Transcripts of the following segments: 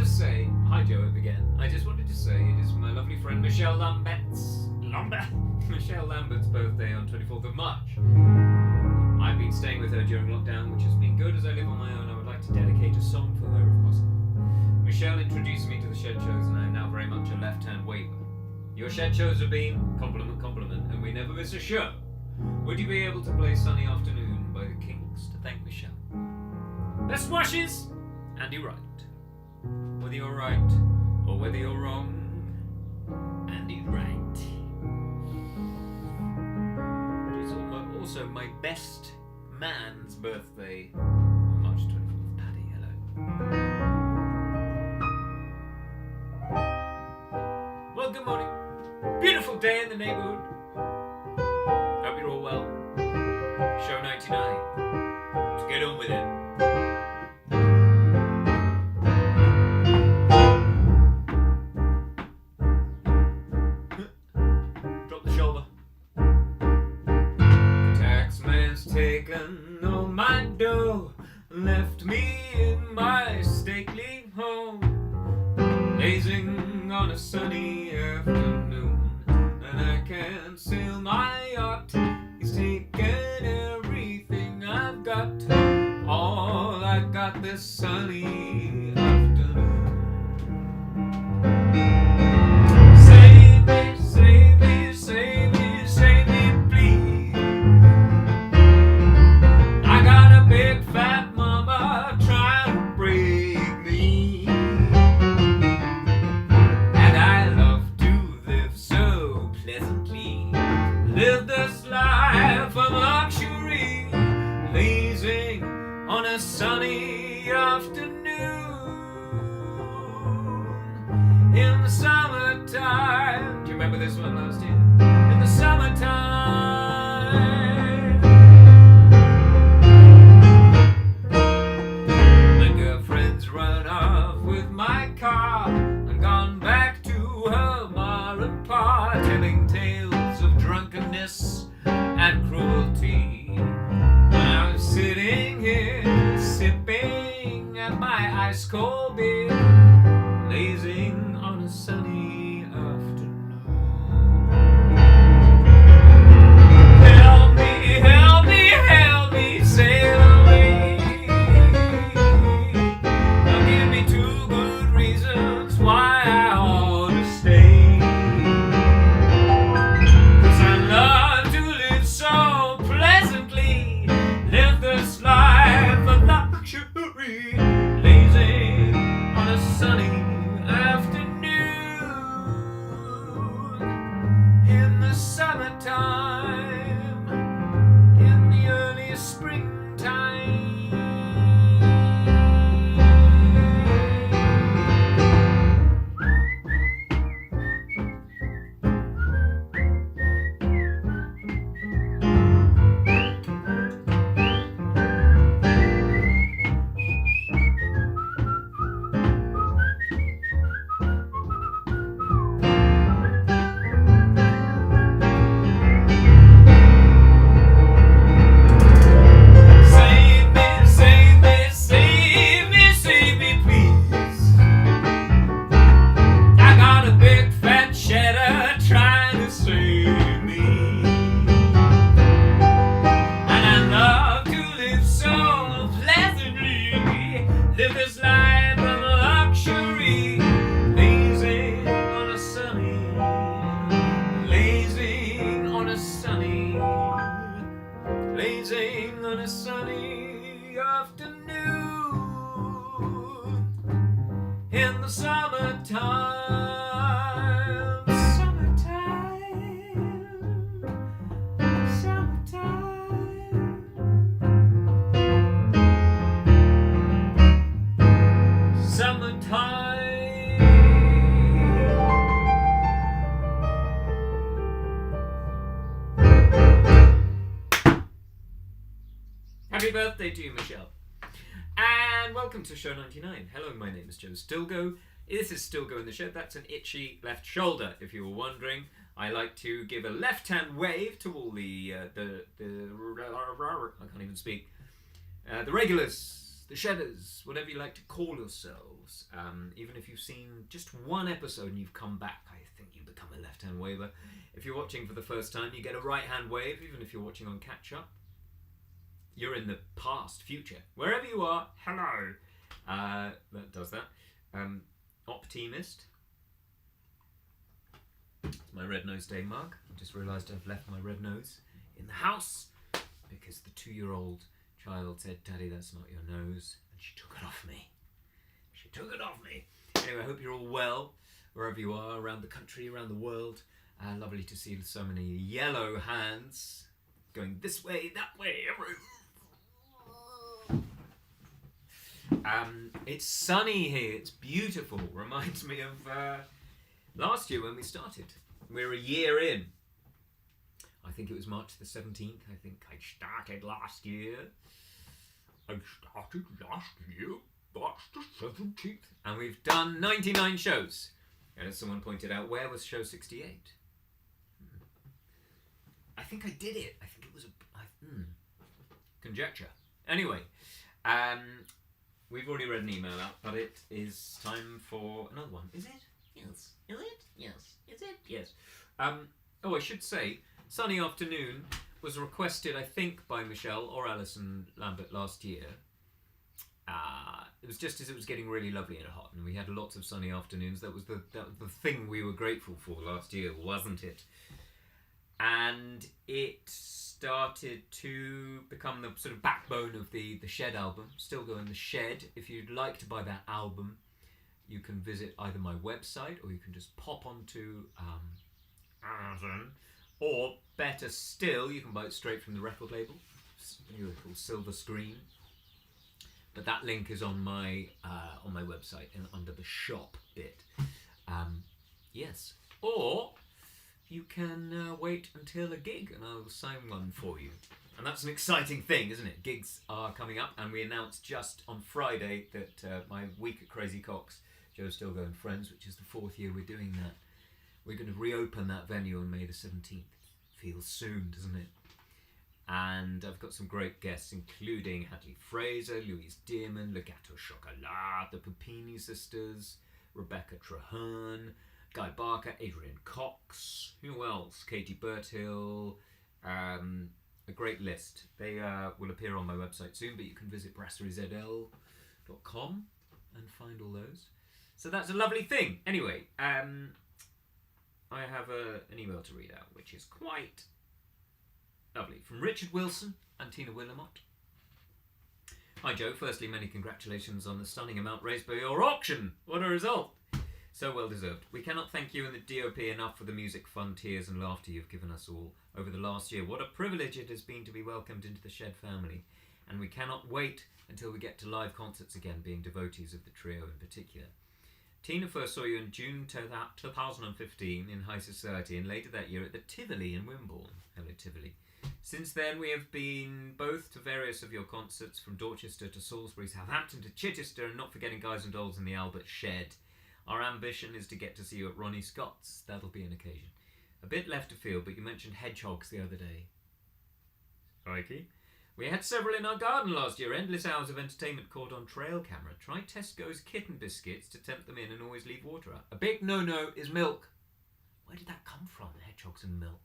to say, hi Joe again. I just wanted to say it is my lovely friend Michelle Lambert's birthday on 24th of March. I've been staying with her during lockdown, which has been good as I live on my own. I would like to dedicate a song for her if possible. Michelle introduced me to the shed shows and I am now very much a left-hand waver. Your shed shows have been compliment, and we never miss a show. Would you be able to play Sunny Afternoon by the Kinks to thank Michelle? Best wishes, Andy Wright. Whether you're right or whether you're wrong, Andy Wright. It's also my best man's birthday on March 24th. Paddy, hello. Well, good morning. Beautiful day in the neighborhood. Hope you're all well. Show 99. Let's get on with it. Drop the shoulder. The taxman's taken all my dough, left me in my stately home, lazing on a sunny afternoon, and I can't sail my yacht. He's taken everything I've got, all I got this sunny afternoon. Save me, save me, save me, save me, please. I got a big fat mama trying to break me, and I love to live so pleasantly, live this life of luxury, lazing on a sunny afternoon in the summertime. Do you remember this one last year? In the summertime, my girlfriend's run off with my car and gone back to her ma and pa, telling tales of drunkenness and cruelty. I'm sitting here sipping at my ice cold beer, lazing on a sunny afternoon. Help me, help me, help me sail away. Now give me 2 good reasons why I ought to stay. 'Cause I love to live so pleasantly, live this life of luxury, lazing on a sunny afternoon in the summertime, in the early springtime. Save me, save me, save me, save me, please. I got a big fat cheddar trying to save me, and I love to live so pleasantly, live this life of luxury, lazing on a sunny, lazing on a sunny, lazing on a sunny afternoon in the summertime, summertime, summertime, summertime. Happy birthday to you, Michelle. And welcome to show 99. Hello, my name is Joe Stilgoe. This is Stilgoe in the Shed. That's an itchy left shoulder, if you were wondering. I like to give a left-hand wave to all the I can't even speak. The regulars, the Shedders, whatever you like to call yourselves. Even if you've seen just one episode and you've come back, I think you become a left-hand waver. If you're watching for the first time, you get a right-hand wave, even if you're watching on catch-up. You're in the past, future. Wherever you are, hello. That does that. Optimist. It's my Red Nose Day mug. I just realised I've left my red nose in the house because the 2-year-old child said, "Daddy, that's not your nose," and she took it off me. Anyway, I hope you're all well, wherever you are, around the country, around the world. Lovely to see so many yellow hands going this way, that way, it's sunny here, it's beautiful. Reminds me of last year when we started. We're a year in. I think it was March the 17th. I think I started last year. March the 17th. And we've done 99 shows. And as someone pointed out, where was show 68? I think I did it. I think it was conjecture. Anyway, we've already read an email out, but it is time for another one. Is it? Yes. Is it? Yes. Is it? Yes. I should say, Sunny Afternoon was requested, I think, by Michelle or Alison Lambert last year. It was just as it was getting really lovely and hot, and we had lots of sunny afternoons. That was the thing we were grateful for last year, wasn't it? And it started to become the sort of backbone of the Shed album. Stilgoe and the Shed. If you'd like to buy that album, you can visit either my website or you can just pop onto Amazon. Or better still, you can buy it straight from the record label. Beautiful silver screen. But that link is on my website and under the shop bit. Yes. Or you can wait until a gig and I'll sign one for you. And that's an exciting thing, isn't it? Gigs are coming up, and we announced just on Friday that my week at Crazy Cox, Joe Stilgoe and Friends, which is the 4th year we're doing that, we're going to reopen that venue on May the 17th. Feels soon, doesn't it? And I've got some great guests, including Hadley Fraser, Louise Dearman, Legato Chocolat, the Pupini Sisters, Rebecca Traherne, Guy Barker, Adrian Cox, who else? Katie Birthill, a great list. They will appear on my website soon, but you can visit brasserizl.com and find all those. So that's a lovely thing. Anyway, I have an email to read out, which is quite lovely. From Richard Wilson and Tina Willamot. Hi Joe, firstly many congratulations on the stunning amount raised by your auction. What a result. So well deserved. We cannot thank you and the DOP enough for the music, fun, tears and laughter you've given us all over the last year. What a privilege it has been to be welcomed into the Shed family. And we cannot wait until we get to live concerts again, being devotees of the trio in particular. Tina first saw you in June 2015 in High Society, and later that year at the Tivoli in Wimborne. Hello Tivoli. Since then we have been both to various of your concerts, from Dorchester to Salisbury, Southampton to Chichester, and not forgetting Guys and Dolls in the Albert Shed. Our ambition is to get to see you at Ronnie Scott's. That'll be an occasion. A bit left of field, but you mentioned hedgehogs the other day. Crikey. We had several in our garden last year. Endless hours of entertainment caught on trail camera. Try Tesco's kitten biscuits to tempt them in and always leave water out. A big no-no is milk. Where did that come from, hedgehogs and milk?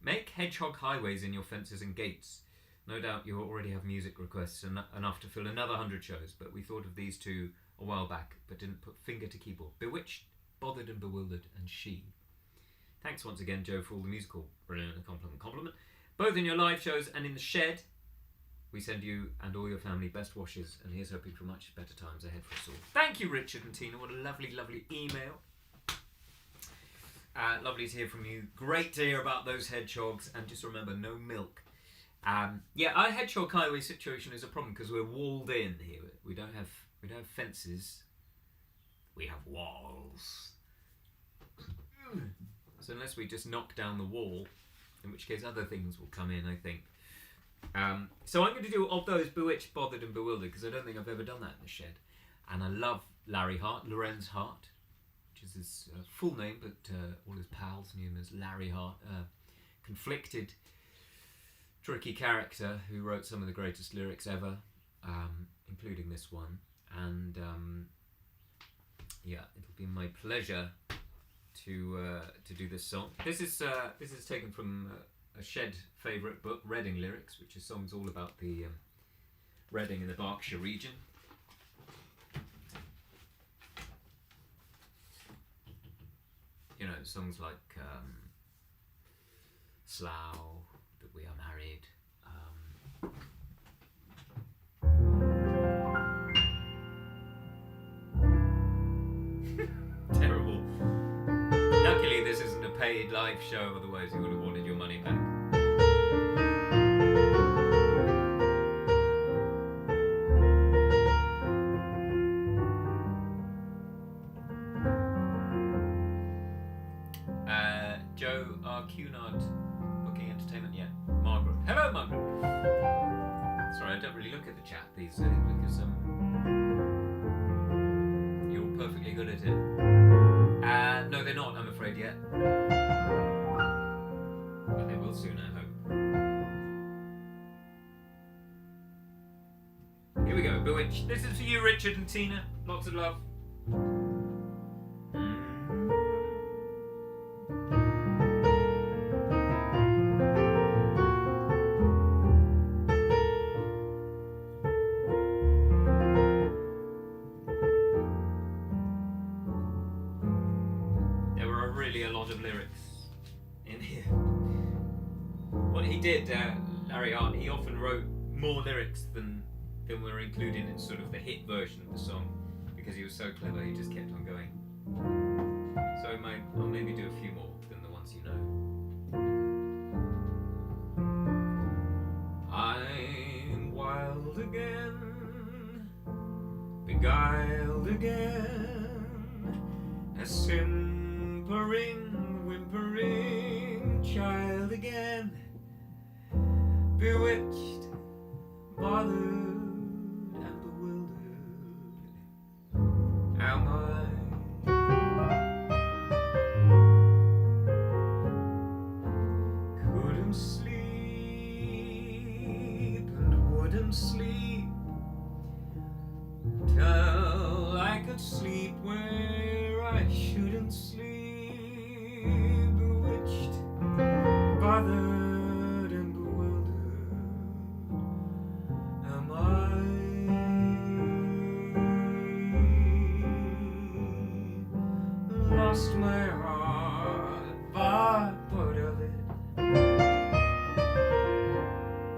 Make hedgehog highways in your fences and gates. No doubt you already have music requests enough to fill another 100 shows, but we thought of these two a while back, but didn't put finger to keyboard. Bewitched, Bothered and Bewildered, and She. Thanks once again, Joe, for all the musical. Brilliant, compliment. Both in your live shows and in the Shed. We send you and all your family best wishes, and here's hoping for much better times ahead for us all. Thank you, Richard and Tina. What a lovely, lovely email. Lovely to hear from you. Great to hear about those hedgehogs, and just remember, no milk. Our hedgehog highway situation is a problem because we're walled in here. We don't have fences. We have walls. So unless we just knock down the wall, in which case other things will come in, I think. So I'm going to do of those Bewitched, Bothered and Bewildered, because I don't think I've ever done that in the Shed. And I love Larry Hart, Lorenz Hart, which is his full name, but all his pals knew him as Larry Hart. Conflicted, tricky character who wrote some of the greatest lyrics ever. including this one, and yeah, it'll be my pleasure to do this song. This is taken from a Shed favourite book, Reading Lyrics, which is songs all about the Reading in the Berkshire region. You know, songs like Slough, That We Are Married. Terrible. Luckily, this isn't a paid live show, otherwise you would have wanted your money back. Joe R. Cunard, Booking Entertainment, yeah. Margaret. Hello, Margaret. Sorry, I don't really look at the chat these days because you're all perfectly good at it. No, they're not, I'm afraid, yet. But they will soon, I hope. Here we go, Bewitched. This is for you, Richard and Tina. Lots of love. Larry Hart, he often wrote more lyrics than were included in sort of the hit version of the song, because he was so clever, he just kept on going. So I'll maybe do a few more than the ones you know. I'm wild again, beguiled again, a simpering, whimpering child again. Bewitched, bothered, and bewildered am I. Couldn't sleep and wouldn't sleep till I could sleep where I shouldn't sleep. Bewitched, bothered, lost my heart, but what of it?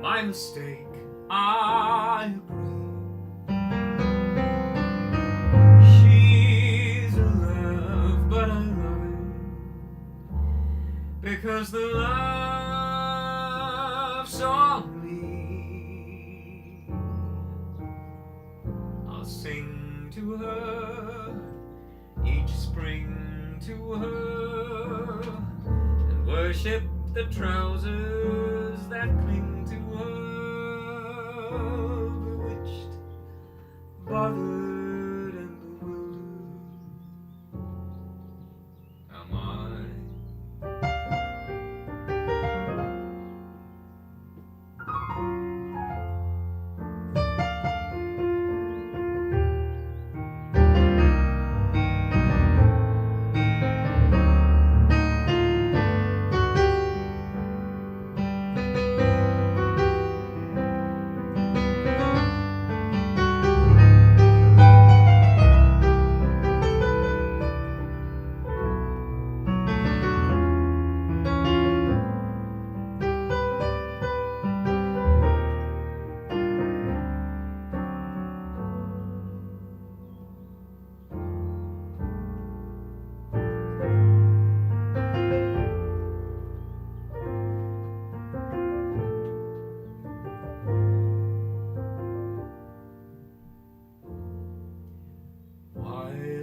My mistake, I agree. She's a love, but I love it because the love's on me. I'll sing to her each spring, to her, and worship the trousers that cling to her. Bewitched, bothered, and bewildered am I.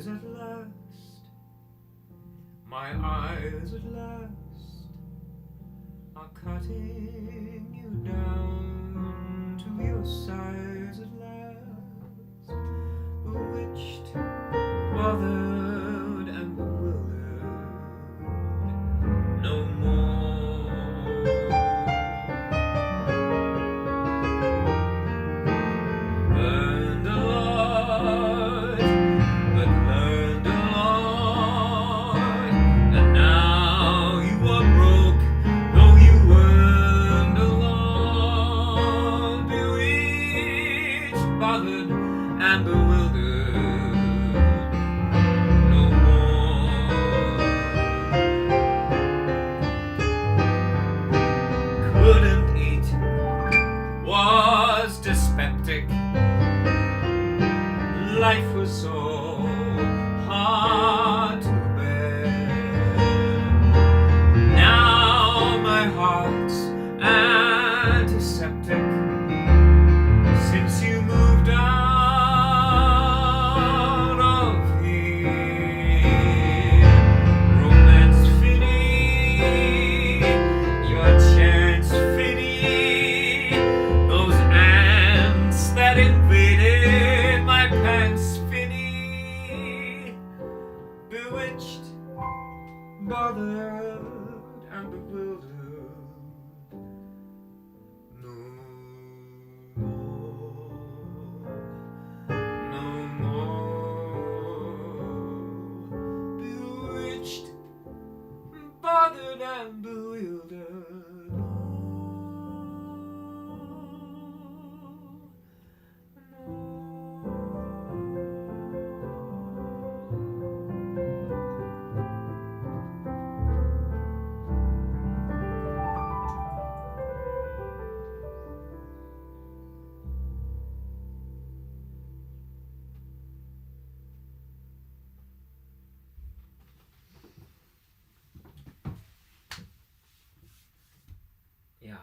At last, my eyes at last are cutting you down to your size at last. Bewitched, bothered, and bewildered no more. bewildered no more. Couldn't eat, was dyspeptic. Life was so hard to bear. Now my heart's antiseptic. Since you moved out of here, romance finished, your chance finished. Those ants that invaded my pants finished. Bewitched, bothered, and bewildered. No more. Bewitched, bothered, and bewildered. Yeah,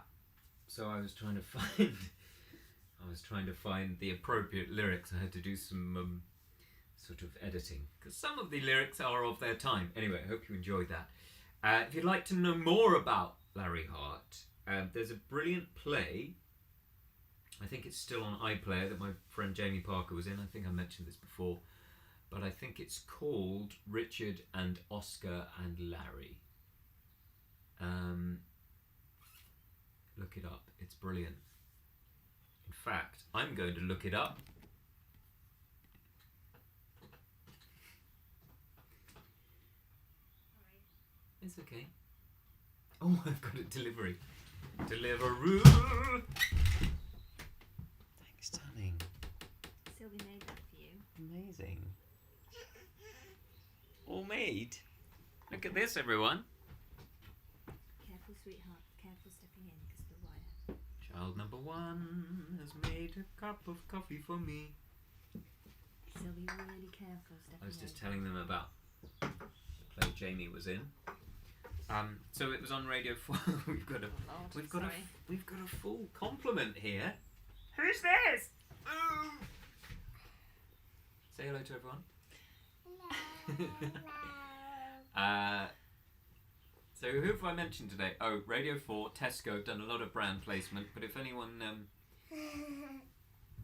so I was trying to find the appropriate lyrics. I had to do some sort of editing because some of the lyrics are of their time. Anyway, I hope you enjoyed that. If you'd like to know more about Larry Hart, there's a brilliant play. I think it's still on iPlayer that my friend Jamie Parker was in. I think I mentioned this before, but I think it's called Richard and Oscar and Larry. Look it up. It's brilliant. In fact, I'm going to look it up. It's okay. Oh, I've got a delivery. Deliveroo. Thanks, darling. Sylvie made that for you. Amazing. All made. Look at this, everyone. Careful, sweetheart. Careful stepping in because of the wire. Child number 1 has made a cup of coffee for me. Sylvie, really careful stepping in. I was just telling them about the play Jamie was in. So it was on Radio 4. we've got a full complement here. Who's this? Ooh. Say hello to everyone. So who have I mentioned today? Oh, Radio 4, Tesco, done a lot of brand placement, but if anyone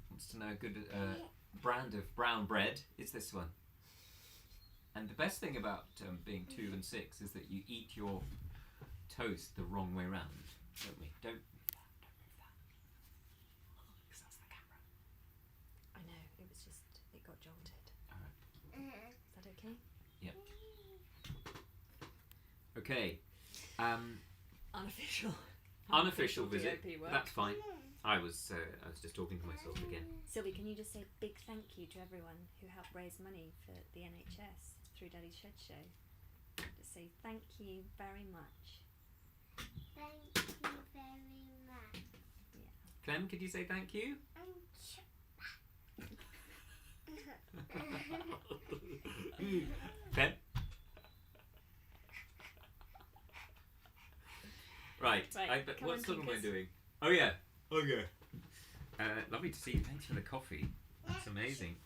wants to know a good brand of brown bread, it's this one. And the best thing about being 2 and 6 is that you eat your toast the wrong way round, don't we? Don't move that, because that's the camera. I know, it got jolted. Alright. Is that okay? Yep. Okay. Unofficial visit. DOP work. That's fine. I was just talking to myself again. Sylvie, can you just say a big thank you to everyone who helped raise money for the NHS through Daddy's Shed Show? Just say thank you very much. Thank you very much. Yeah. Clem, could you say thank you? Clem? Right. Come What on, song am I Tinkers. doing? Oh yeah. Okay. Lovely to see you. Thanks for the coffee. That's amazing.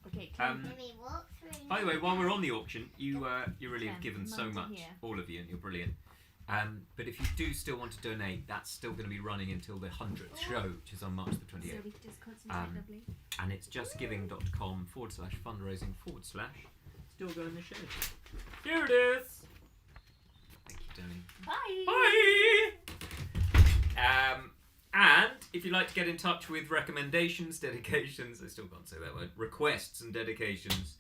Okay, Um, Let me walk through. By the way, while we're on the auction, you really have Clem, given so Mum's in much, here. all of you, and you're brilliant. But if you do still want to donate, that's still going to be running until the 100th show, which is on March the 28th. Sylvie, just concentrate, lovely. And it's justgiving.com/fundraising/Stilgoe in the shed. Here it is. Thank you, darling. Bye. Bye. And if you'd like to get in touch with recommendations, dedications, I still can't say that word, requests and dedications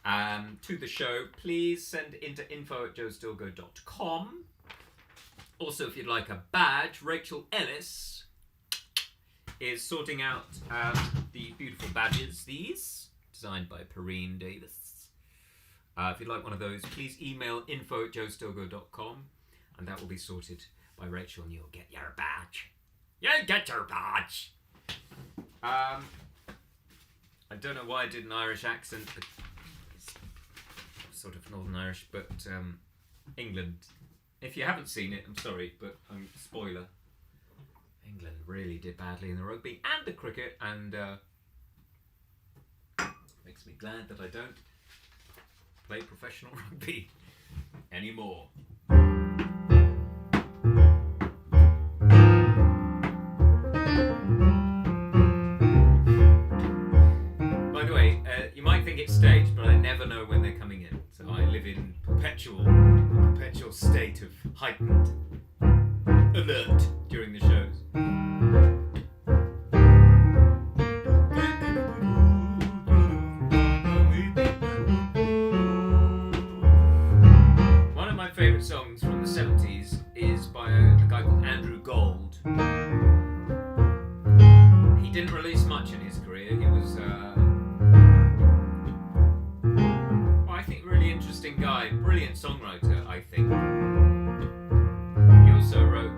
to the show, please send into info@joestilgoe.com. Also, if you'd like a badge, Rachel Ellis is sorting out the beautiful badges, these, designed by Perrine Davis. If you'd like one of those, please email info@joestilgoe.com and that will be sorted by Rachel and you'll get your badge. You'll get your badge! I don't know why I did an Irish accent, but it's sort of Northern Irish, but England. If you haven't seen it, I'm sorry, but spoiler. England really did badly in the rugby and the cricket, and makes me glad that I don't play professional rugby anymore. By the way, you might think it's staged, but I never know when they're coming in, so I live in perpetual state of heightened alert during the shows. One of my favourite songs from the 70s is by a guy called Andrew Gold. He didn't release much in his career. He was I think a really interesting guy, brilliant songwriter, I think.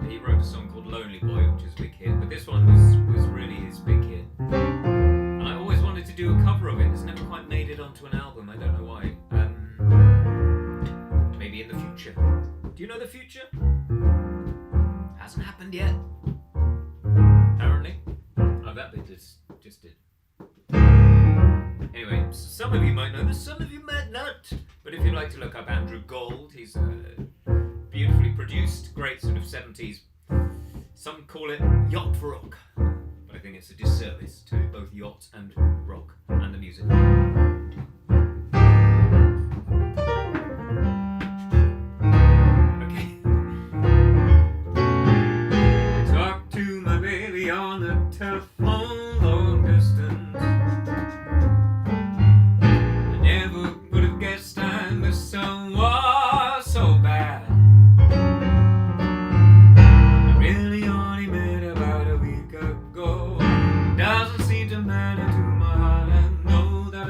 He wrote a song called Lonely Boy, which is a big hit, but this one was really his big hit. And I always wanted to do a cover of it. It's never quite made it onto an album, I don't know why. Maybe in the future. Do you know the future? Hasn't happened yet. Apparently. Oh, that bit just did. Anyway, some of you might know this, some of you might not. But if you'd like to look up Andrew Gold, he's beautifully produced, great sort of 70s. Some call it yacht rock, but I think it's a disservice to both yacht and rock and the music. Okay. Talk to my baby on the telephone long distance. I never would have guessed I missed someone so bad. Doesn't seem to matter to my heart, and know that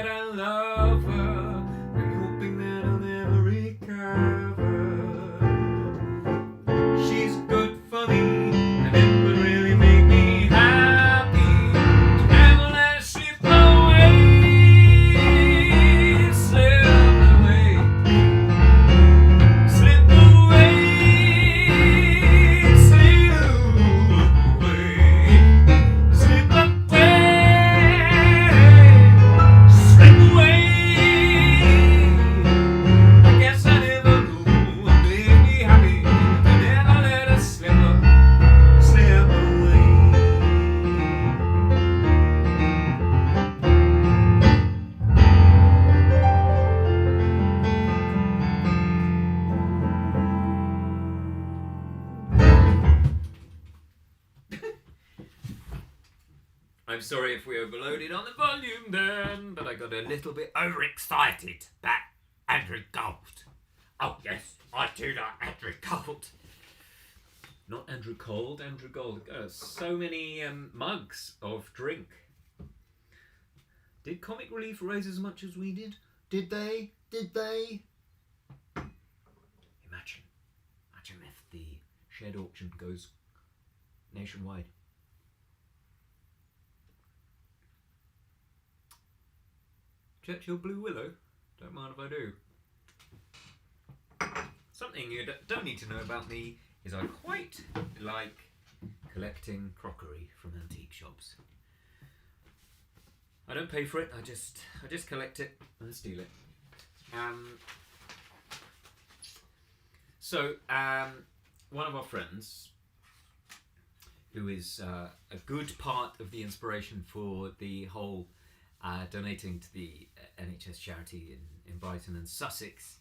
that I love her and hoping that I'll never recover. She's good for me, and it would really make me happy to never let her slip away, slip away, slip away, slip away, slip away, I guess I never knew what made me happy. I never let her slip away. I'm sorry if we overloaded on the volume then, but I got a little bit overexcited about Andrew Gold. Oh yes, I do like Andrew Gold. Not Andrew Cold, Andrew Gold. So many mugs of drink. Did Comic Relief raise as much as we did? Did they? Did they? Imagine if the shared auction goes nationwide. Churchill Blue Willow? Don't mind if I do. Something you don't need to know about me is I quite like collecting crockery from antique shops. I don't pay for it, I just collect it and steal it. So, one of our friends, who is a good part of the inspiration for the whole donating to the NHS charity in Brighton and Sussex,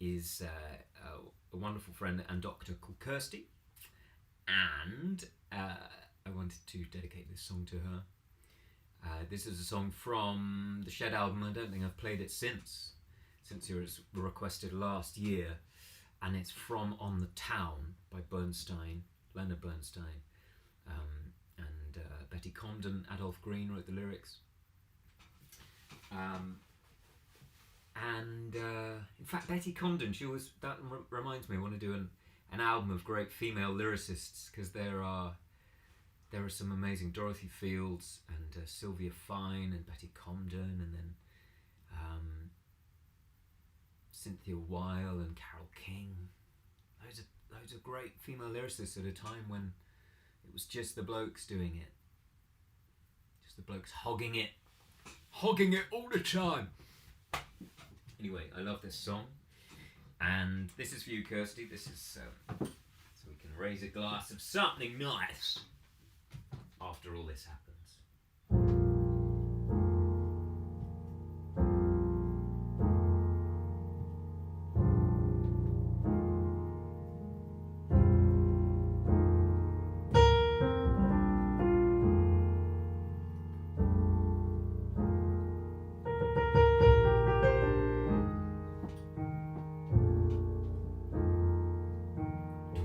is a wonderful friend and doctor called Kirsty, and I wanted to dedicate this song to her. This is a song from the Shed album. I don't think I've played it since it was requested last year, and it's from On the Town by Bernstein, Leonard Bernstein, and Betty Comden. Adolph Green wrote the lyrics. In fact, Betty Comden, that reminds me, I want to do an album of great female lyricists, because there are some amazing Dorothy Fields and Sylvia Fine and Betty Comden, and then Cynthia Weil and Carole King. Loads of great female lyricists at a time when it was just the blokes doing it. Just the blokes hogging it all the time. Anyway, I love this song, and this is for you, Kirsty. This is so we can raise a glass of something nice after all this happens.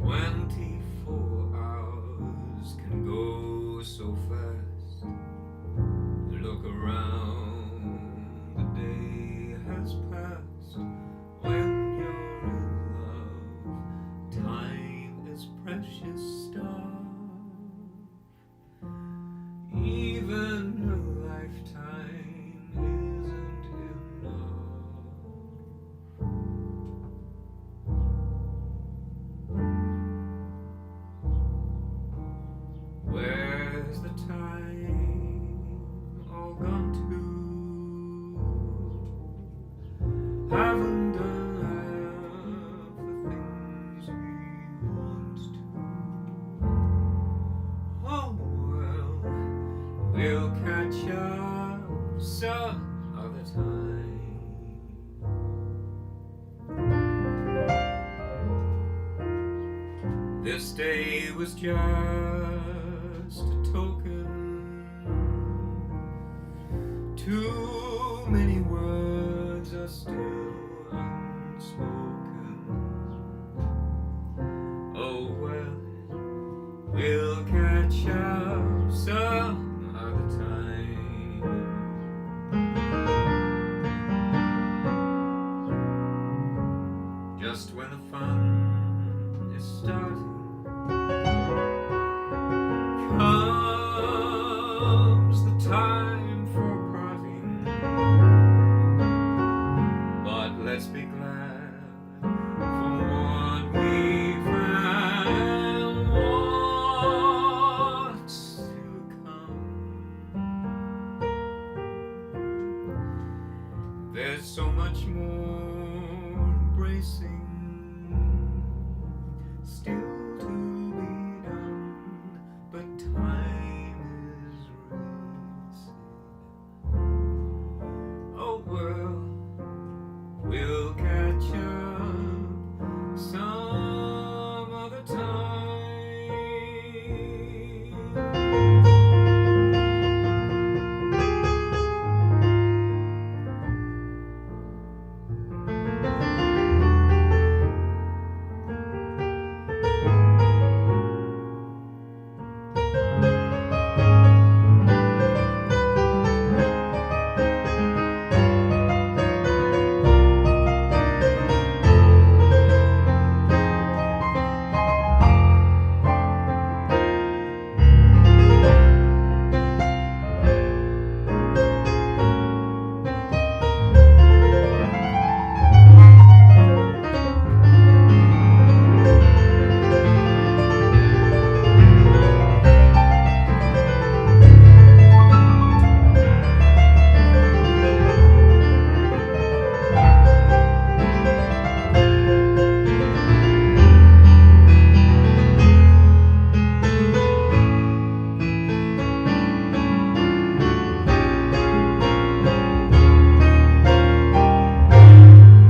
24 hours can go so fast. You look around, the day has passed. When you're in love, time is precious stuff. Even a lifetime isn't enough. Where's the time all gone to? Haven't done half the things we want to. Oh well, we'll catch up some other time. This day was just a token. Too many words are still unspoken. Oh well, we'll catch up some other time. There's so much more embracing still to be done, but time is racing. Oh well, we'll catch up some other time.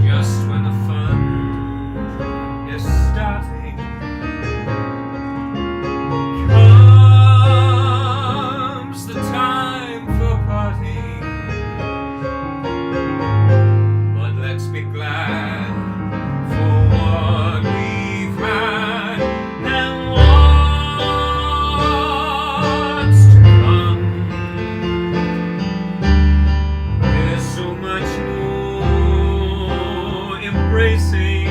Just when the fun is starting, comes the time for parting. But let's be glad for what we've had and what's to come. There's so much more embracing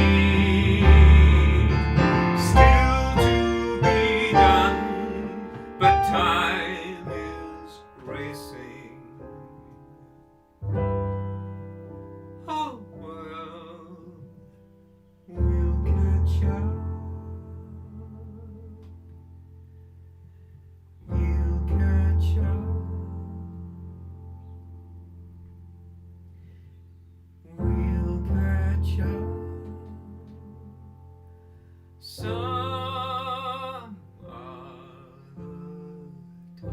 still to be done, but time is racing. Oh well, we'll catch up. We'll catch up. We'll catch up some other time.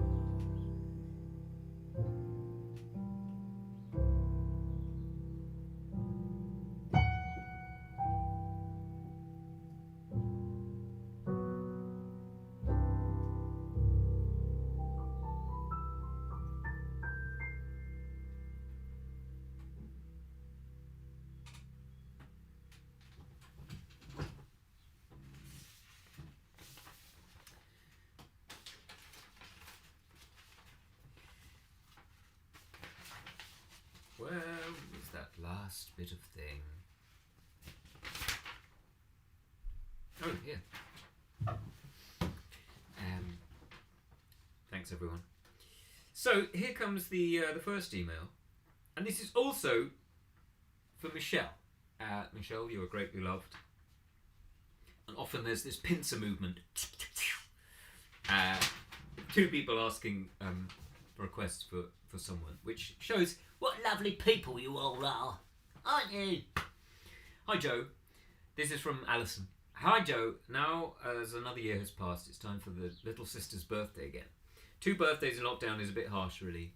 Where was that last bit of thing? Oh, here. Thanks, everyone. So here comes the first email, and this is also for Michelle. Michelle, you are greatly loved, and often there's this pincer movement. Two people asking for requests for someone, which shows what lovely people you all are, aren't you? Hi Joe, this is from Alison. Hi Joe, now as another year has passed, it's time for the little sister's birthday again. 2 birthdays in lockdown is a bit harsh, really.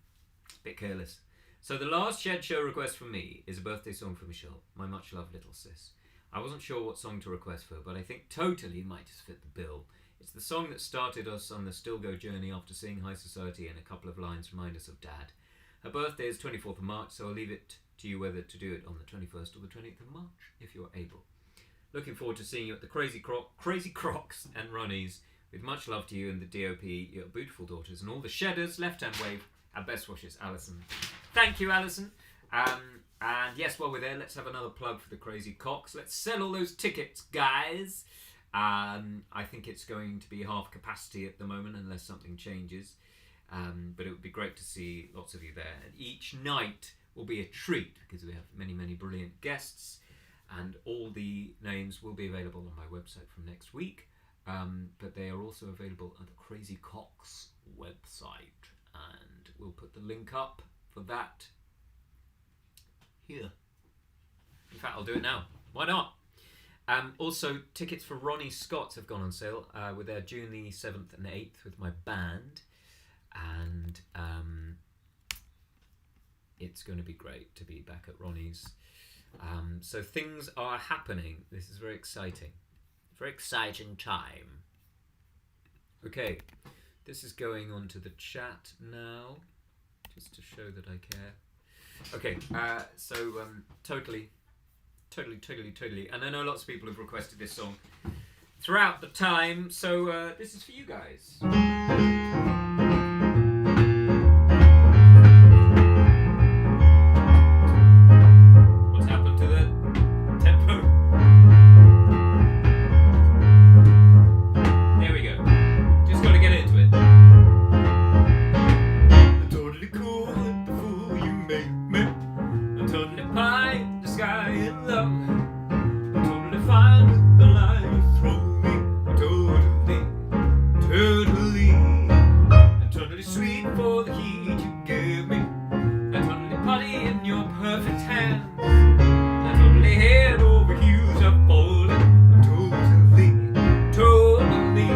A bit careless. So the last Shed Show request from me is a birthday song for Michelle, my much loved little sis. I wasn't sure what song to request for, but I think Totally might just fit the bill. It's the song that started us on the Stilgoe journey after seeing High Society, and a couple of lines remind us of Dad. Her birthday is 24th of March, so I'll leave it to you whether to do it on the 21st or the 20th of March, if you're able. Looking forward to seeing you at the Crazy Crocs and Ronnies. With much love to you and the DOP, your beautiful daughters, and all the Shedders. Left-hand wave. Our best wishes, Alison. Thank you, Alison. And yes, while we're there, let's have another plug for the Crazy Cocks. Let's sell all those tickets, guys. I think it's going to be half capacity at the moment, unless something changes. But it would be great to see lots of you there. And each night will be a treat, because we have many, many brilliant guests. And all the names will be available on my website from next week. But they are also available on the Crazy Cocks website. And we'll put the link up for that here. In fact, I'll do it now. Why not? Also, tickets for Ronnie Scott's have gone on sale. We're there June the 7th and 8th with my band. And it's going to be great to be back at Ronnie's. So things are happening. This is very exciting. Very exciting time. Okay, this is going on to the chat now, just to show that I care. Okay, totally. And I know lots of people have requested this song throughout the time, so this is for you guys. What's happened to the tempo? There we go. Just got to get into it. I'm totally cool with the fool you make me. I'm totally pie in the sky and low. I'm totally fine with the lie you throw me. I'm totally sweet for the heat you give me. I'm totally putty in your perfect hands. I'm totally head over heels I've fallen. I'm totally.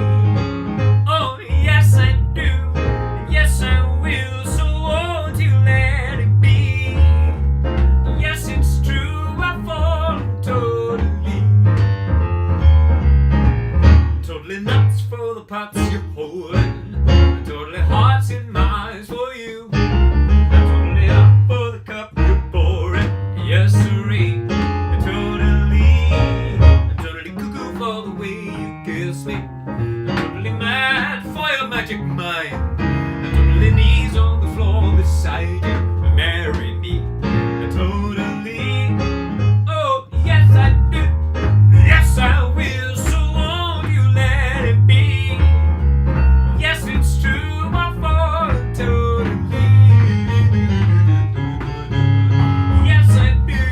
Oh yes I do, yes I will. So won't you let it be? Yes it's true, I've fallen totally. Totally nuts for the pots you're holding. I'm totally hearts in my eyes for you. I'm totally up for the cup you're pouring. Yes sirree. I'm totally cuckoo for the way you kiss me. I'm totally mad for your magic mind. I'm totally knees on the floor beside you. Marry me. I'm totally. Oh yes I do. Yes I will. So won't you let it be? Yes it's true. My fault totally. Yes I do.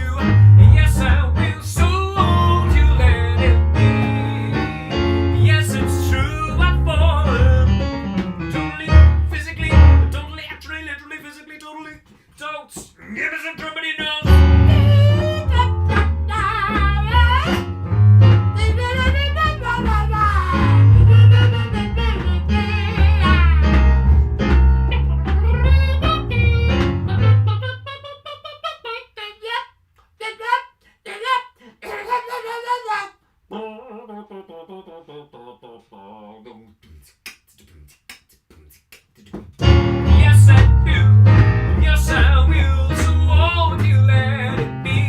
Yes I will. So won't you let it be? Yes it's true. I've fallen totally, physically, totally, actually, literally, physically, totally. Don't give us a trumpety note. Yes I do, yes I will, so won't you let it be?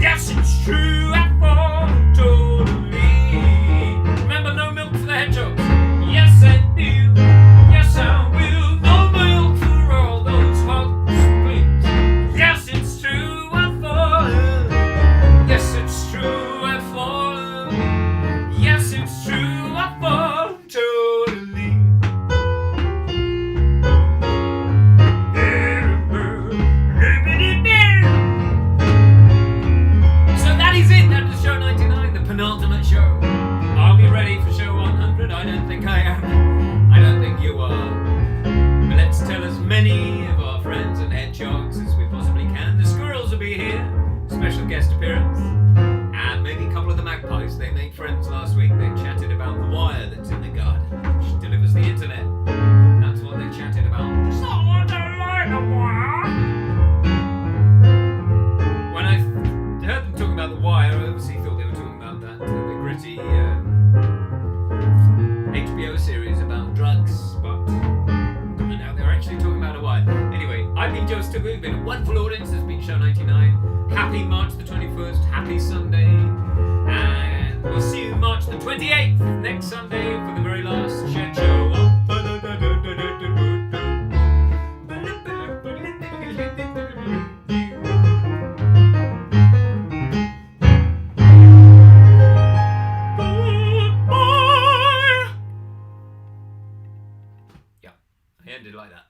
Yes it's true, I've fallen totally. Remember, no milk for the hedgehogs. Yes I do, yes I will, no milk for all those hogs, please. Yes it's true, I've fallen. Yes it's true, I've fallen. Yes it's true, I've fallen totally. So that is it. That is show 99, the penultimate show. Are we ready for show 100? I don't think I am. I don't think you are. But let's tell as many of our friends and hedgehogs as we possibly can. The squirrels will be here. Special guest appearance. And maybe a couple of the magpies. They made friends last week. They chatted about the wire that's in the garden, which delivers the internet. That's what they chatted about. Someone don't like the wire. When I heard them talking about the wire, I obviously thought they were talking about that the gritty HBO series about drugs, but now they're actually talking about a wire. Anyway, I've been Joe Stilgoe. You've been a wonderful audience. This has been show 99. Happy March the 21st. Happy Sunday. And we'll see you March the 28th next Sunday for the very last shed show. Yeah, I ended like that.